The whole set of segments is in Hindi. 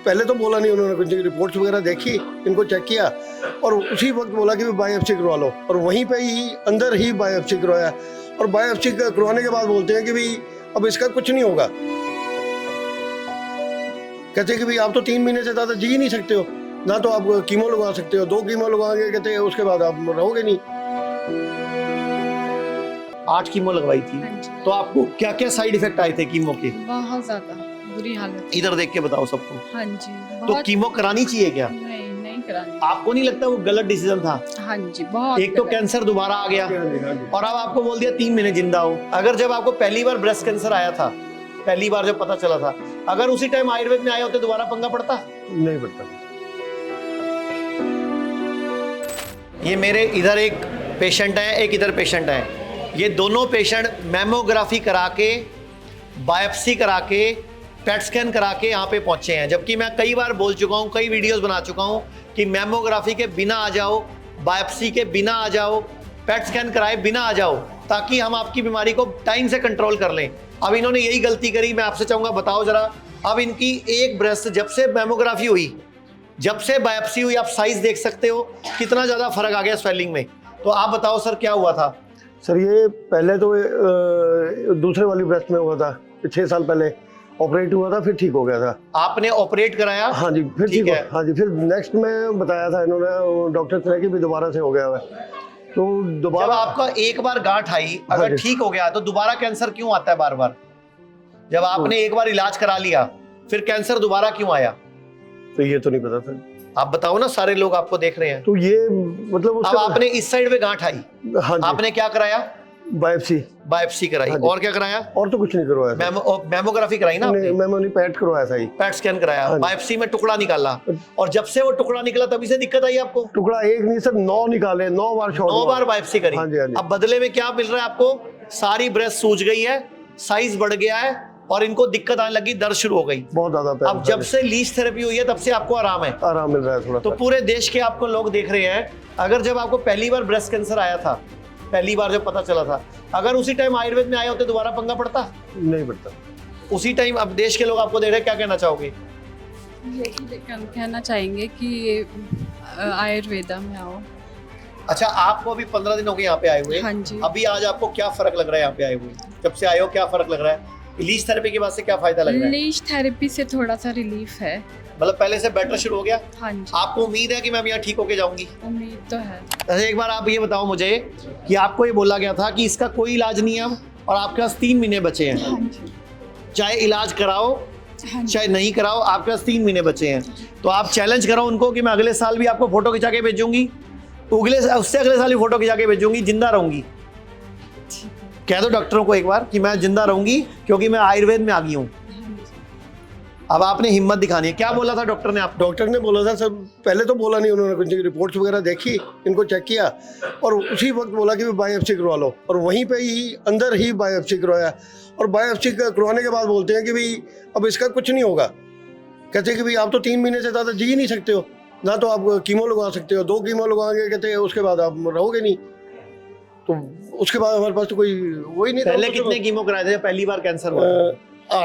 पहले तो बोला नहीं उन्होंने, कुछ रिपोर्ट्स वगैरह देखी, इनको चेक किया और उसी वक्त बोला कि बायोप्सी करवा लो, और वहीं पे ही अंदर ही बायोप्सी करवाया। और बायोप्सी करवाने के बाद बोलते हैं कि भाई अब इसका कुछ नहीं होगा। कहते हैं कि भाई आप तो 3 महीने से ज़्यादा जी ही नहीं सकते हो, ना तो आप कीमो लगवा सकते हो, 2 कीमो लगवाएंगे कहते हैं उसके बाद आप रहोगे नहीं। 8 कीमो लगवाई थी, तो आपको क्या क्या साइड इफेक्ट आए थे कीमो के? बहुत ज्यादा बुरी हालत। इधर देख के बताओ सबको। हाँ जी, तो बहुत। कीमो करानी चाहिए क्या? नहीं करानी। आपको नहीं लगता वो गलत डिसीजन था? हाँ जी, बहुत। एक तो कैंसर दोबारा आ गया और अब आपको बोल दिया 3 महीने जिंदा हो। अगर जब आपको पहली बार ब्रेस्ट कैंसर आया था, पहली बार जब पता चला था, अगर उसी टाइम आयुर्वेद में आए होते दोबारा पंगा पड़ता? नहीं पड़ता। ये मेरे इधर एक पेशेंट है, एक इधर पेशेंट है। ये दोनों पेशेंट मैमोग्राफी करा के, बायोप्सी करा के, पेट स्कैन करा के यहाँ पे पहुंचे हैं। जबकि मैं कई बार बोल चुका हूँ, कई वीडियोस बना चुका हूँ कि मैमोग्राफी के बिना आ जाओ, बायोप्सी के बिना आ जाओ, पेट स्कैन कराए बिना आ जाओ, ताकि हम आपकी बीमारी को टाइम से कंट्रोल कर लें। अब इन्होंने यही गलती करी। मैं आपसे चाहूँगा बताओ जरा, अब इनकी एक ब्रेस्ट जब से मैमोग्राफी हुई, जब से बायोप्सी हुई, आप साइज देख सकते हो कितना ज़्यादा फर्क आ गया स्वेलिंग में। तो आप बताओ सर क्या हुआ था? सर ये पहले तो दूसरे वाली ब्रेस्ट में हुआ था, 6 साल पहले ऑपरेट हुआ था, फिर ठीक हो गया था। आपने ऑपरेट कराया? हाँ जी, फिर ठीक है। हाँ जी, फिर नेक्स्ट में बताया था इन्होंने, डॉक्टर ने कि भी दोबारा से हो गया है। तो दोबारा जब आपका एक बार गांठ आई, हाँ अगर जी। ठीक हो गया, तो दोबारा कैंसर क्यों आता है बार बार? जब आपने एक बार इलाज करा लिया, फिर कैंसर दोबारा क्यों आया? तो ये तो नहीं पता सर। आप बताओ ना, सारे लोग आपको देख रहे हैं। तो ये मतलब अब आपने इस साइड में गांठ आई, हाँ जी, आपने क्या कराया? बायोप्सी। बायोप्सी कराई। हाँ जी। और क्या कराया? और तो कुछ नहीं करवाया सर। मैमोग्राफी कराई ना आपने? मैंने पैट करवाया था ही। पेट स्कैन कराया, हाँ जी। बायोप्सी में टुकड़ा निकाला, और जब से वो टुकड़ा निकला तभी से दिक्कत आई आपको? टुकड़ा एक नहीं सर, 9 निकाले, 9 बार शॉट, 9 बार बायोप्सी करी। हाँ जी, हाँ जी। अब बदले में क्या मिल रहा है आपको? सारी ब्रेस्ट सूज गई है, साइज बढ़ गया है, और इनको दिक्कत आने लगी, दर्द शुरू हो गई बहुत ज्यादा पैर। अब जब से लीच थेरेपी हुई है, तब से आपको आराम है, आराम मिल रहा है थोड़ा। तो पूरे देश के आपको लोग देख रहे हैं। अगर जब आपको पहली बार ब्रेस्ट कैंसर आया था, पहली बार जब पता चला था, अगर उसी टाइम आयुर्वेद में आए होते दोबारा पंगा पड़ता? नहीं पड़ता। उसी टाइम। अब देश के लोग आपको देख रहे हैं, क्या कहना चाहोगे? यही कहना चाहेंगे कि आयुर्वेदा में आओ। अच्छा, आपको अभी 15 दिन हो गए यहाँ पे आए हुए। हाँ जी। अभी आज आपको क्या फर्क लग रहा है यहाँ पे आए हुए? जब से आए हो क्या फर्क लग रहा है? लीच थेरेपी के बाद से क्या फायदा लग रहा है? लीच थेरेपी से थोड़ा सा रिलीफ है। मतलब पहले से बेटर शुरू हो गया? हाँ जी, आपको उम्मीद है कि मैं यहाँ ठीक होके जाऊंगी? उम्मीद तो है। अच्छा, एक बार आप ये बताओ मुझे कि आपको ये बोला गया था कि इसका कोई इलाज नहीं है अब, और आपके पास 3 महीने बचे हैं। हाँ जी, चाहे इलाज कराओ, हाँ जी। चाहे नहीं कराओ, आपके पास 3 महीने बचे हैं। तो आप चैलेंज करो उनको कि मैं अगले साल भी आपको फोटो खिंचा के भेजूंगी, उससे अगले साल भी फोटो खिंचा के भेजूंगी, जिंदा रहूंगी। कह दो डॉक्टरों को एक बार कि मैं जिंदा रहूंगी, क्योंकि मैं आयुर्वेद में आ गई हूँ। अब आपने हिम्मत दिखानी है। क्या बोला था डॉक्टर ने आपको? डॉक्टर ने बोला था सर, पहले तो बोला नहीं उन्होंने, कुछ रिपोर्ट्स वगैरह देखी, इनको चेक किया और उसी वक्त बोला कि बायोप्सी करवा लो, और वहीं पे ही अंदर ही बायोप्सी करवाया। और बायोप्सी करवाने के बाद बोलते हैं कि भाई अब इसका कुछ नहीं होगा। कहते हैं कि भाई आप तो 3 महीने से ज़्यादा जी ही नहीं सकते हो, ना तो आप कीमो लगवा सकते हो, 2 कीमो लगवाएंगे कहते हैं उसके बाद आप रहोगे नहीं। तो उसके बाद हमारे पास तो कोई वही नहीं था। पहले कितने कीमो कराए थे पहली बार कैंसर हुआ?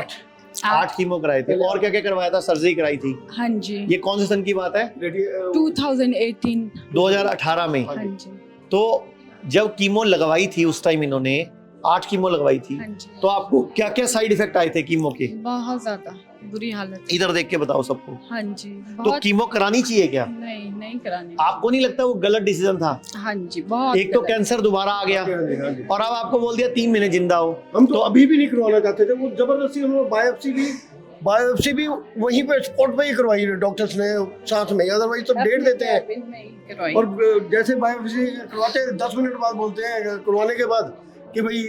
8 कीमो कराए थे। और क्या क्या करवाया था? सर्जरी कराई थी? हाँ जी, ये कौन से सन की बात है? 2018। 2018 में। हाँ जी, तो जब कीमो लगवाई थी उस टाइम इन्होंने 8 कीमो लगवाई थी, हाँ जी। तो आपको क्या क्या साइड इफेक्ट आए थे कीमो के? बहुत ज्यादा बुरी हालत। इधर देख के बताओ सबको। हाँ जी, तो बहुत। कीमो करानी चाहिए क्या? नहीं करानी। आपको नहीं लगता वो गलत डिसीजन था? हाँ जी, बहुत। एक तो गलत। कैंसर दोबारा आ गया, और अब आपको बोल दिया 3 महीने जिंदा हो। हम तो अभी भी नहीं करवाना चाहते थे, वो जबरदस्ती उन्होंने बायोप्सी भी वहीं पे स्पॉट पे ही करवाई डॉक्टर्स ने साथ में, अदरवाइज तो डेट देते हैं। करवाई। और जैसे बायोप्सी करवाते हैं 10 मिनट बाद बोलते हैं करवाने के बाद कि भाई,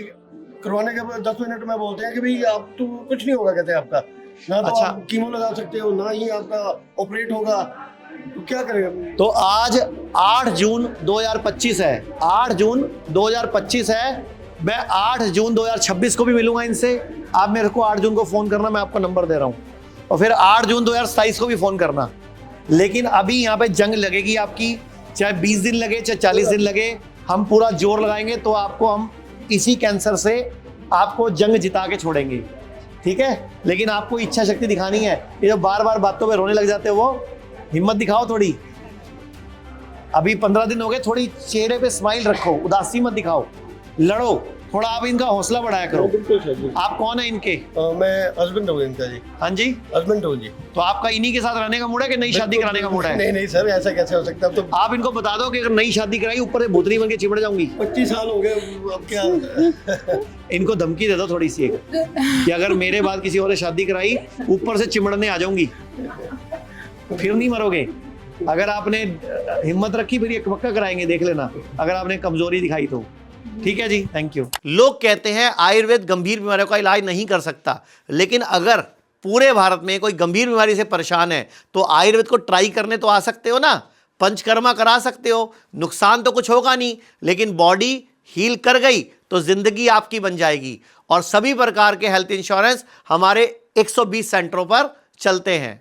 करवाने के बाद 10 मिनट में बोलते हैं कि भाई आप तो कुछ नहीं होगा, कहते हैं आपका, ना तो अच्छा। आप कीमो लगा सकते हो, ना ही आपका ऑपरेट होगा, तो क्या करें? तो आज 8 जून 2025 है, 8 जून 2025 है। मैं 8 जून 2026 को भी मिलूंगा इनसे। आप मेरे को 8 जून को फोन करना, मैं आपका नंबर दे रहा हूँ, और फिर 8 जून 2027 को भी फोन करना। लेकिन अभी यहाँ पे जंग लगेगी आपकी, चाहे 20 दिन लगे, चाहे 40 दिन लगे, हम पूरा जोर लगाएंगे, तो आपको हम इसी कैंसर से आपको जंग जिता के छोड़ेंगे। ठीक है, लेकिन आपको इच्छा शक्ति दिखानी है। ये जो बार बार बातों पे रोने लग जाते हो, वो हिम्मत दिखाओ थोड़ी। अभी 15 दिन हो गए, थोड़ी चेहरे पे स्माइल रखो, उदासी मत दिखाओ, लड़ो थोड़ा। आप इनका हौसला बढ़ाया करो। बिल्कुल सर जी। आप कौन है इनके? मैं हस्बैंड हूँ इनका जी। हाँ जी, हस्बैंड हूँ जी। तो आपका इन्हीं के साथ रहने का मूड है कि नई शादी कराने का मूड है? नहीं नहीं सर, ऐसा कैसे हो सकता है? अब तो आप इनको बता दो कि अगर नई शादी कराई ऊपर से भूतनी बन के चिमड़ जाऊंगी। 25 साल हो गए, अब क्या। इनको धमकी दे दो थोड़ी सी एक, कि अगर मेरे बाद किसी और ने शादी कराई ऊपर से चिमड़ने आ जाऊंगी, फिर नहीं मरोगे। अगर आपने हिम्मत रखी फिर ये पक्का कराएंगे, देख लेना, अगर आपने कमजोरी दिखाई तो। ठीक है जी, थैंक यू। लोग कहते हैं आयुर्वेद गंभीर बीमारियों का इलाज नहीं कर सकता, लेकिन अगर पूरे भारत में कोई गंभीर बीमारी से परेशान है तो आयुर्वेद को ट्राई करने तो आ सकते हो ना, पंचकर्मा करा सकते हो, नुकसान तो कुछ होगा नहीं, लेकिन बॉडी हील कर गई तो जिंदगी आपकी बन जाएगी। और सभी प्रकार के हेल्थ इंश्योरेंस हमारे 120 सेंटरों पर चलते हैं।